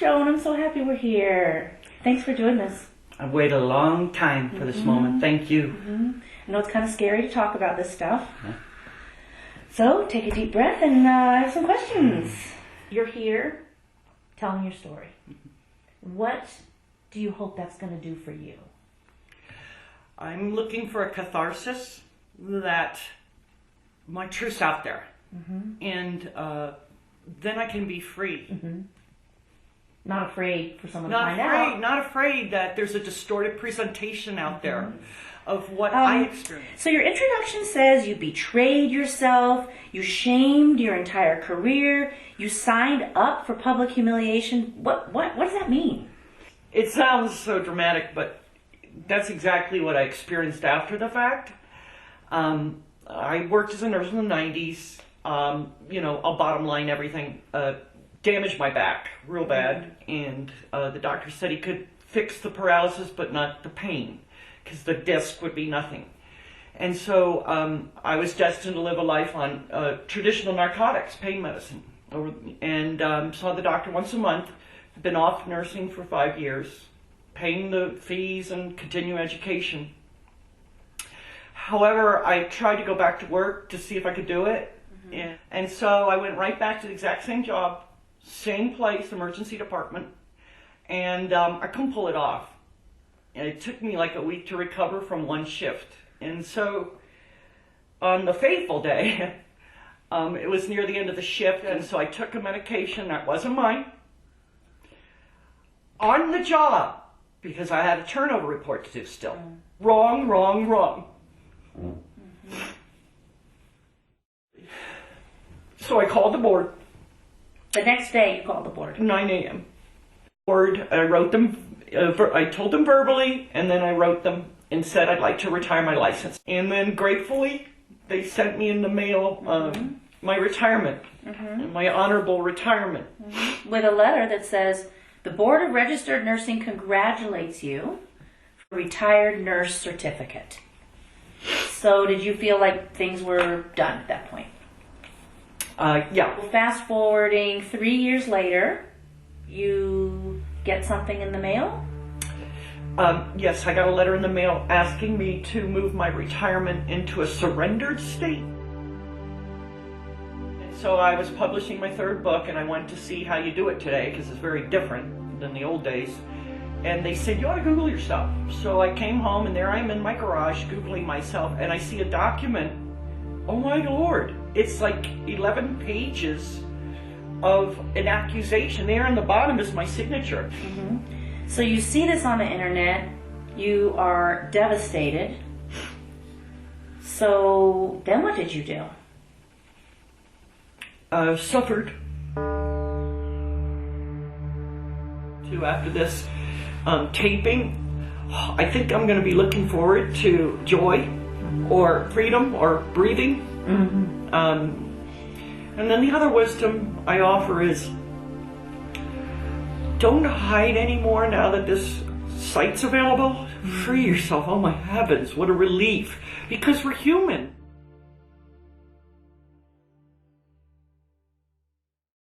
Joan. I'm so happy we're here. Thanks for doing this. I've waited a long time for this moment. Thank you. I know it's kind of scary to talk about this stuff. So take a deep breath and I have some questions. You're here telling your story. What do you hope that's going to do for you? I'm looking for a catharsis that my truth's out there. And then I can be free. Not afraid for someone to find out. Not afraid that there's a distorted presentation out there of what I experienced. So your introduction says you betrayed yourself, you shamed your entire career, you signed up for public humiliation. What does that mean? It sounds so dramatic, but that's exactly what I experienced after the fact. I worked as a nurse in the 90s. I'll bottom line everything. Damaged my back real bad, and the doctor said he could fix the paralysis but not the pain, because the disc would be nothing. And so I was destined to live a life on traditional narcotics, pain medicine, and saw the doctor once a month. Been off nursing for 5 years, paying the fees and continue education. However, I tried to go back to work to see if I could do it. And so I went right back to the exact same job, same place, emergency department, and I couldn't pull it off. And it took me like a week to recover from one shift. And so on the fateful day, it was near the end of the shift, and so I took a medication that wasn't mine on the job, because I had a turnover report to do still. Wrong. So I called the board. The next day you called the board. 9 a.m. Board, I wrote them, I told them verbally, and then I wrote them and said I'd like to retire my license. And then gratefully, they sent me in the mail my retirement, my honorable retirement. With a letter that says, the Board of Registered Nursing congratulates you for retired nurse certificate. So did you feel like things were done at that point? Yeah. Well, fast forwarding 3 years later, you get something in the mail? Yes, I got a letter in the mail asking me to move my retirement into a surrendered state. And so I was publishing my third book, and I wanted to see how you do it today, because it's very different than the old days. And they said, you ought to Google yourself. So I came home, and there I am in my garage Googling myself, and I see a document. Oh my Lord, it's like 11 pages of an accusation. There in the bottom is my signature. So you see this on the internet, you are devastated. So then what did you do? Suffered. After this taping, I think I'm going to be looking forward to joy or freedom or breathing. And then the other wisdom I offer is, don't hide anymore now that this site's available. Free yourself. Oh my heavens, what a relief. Because we're human.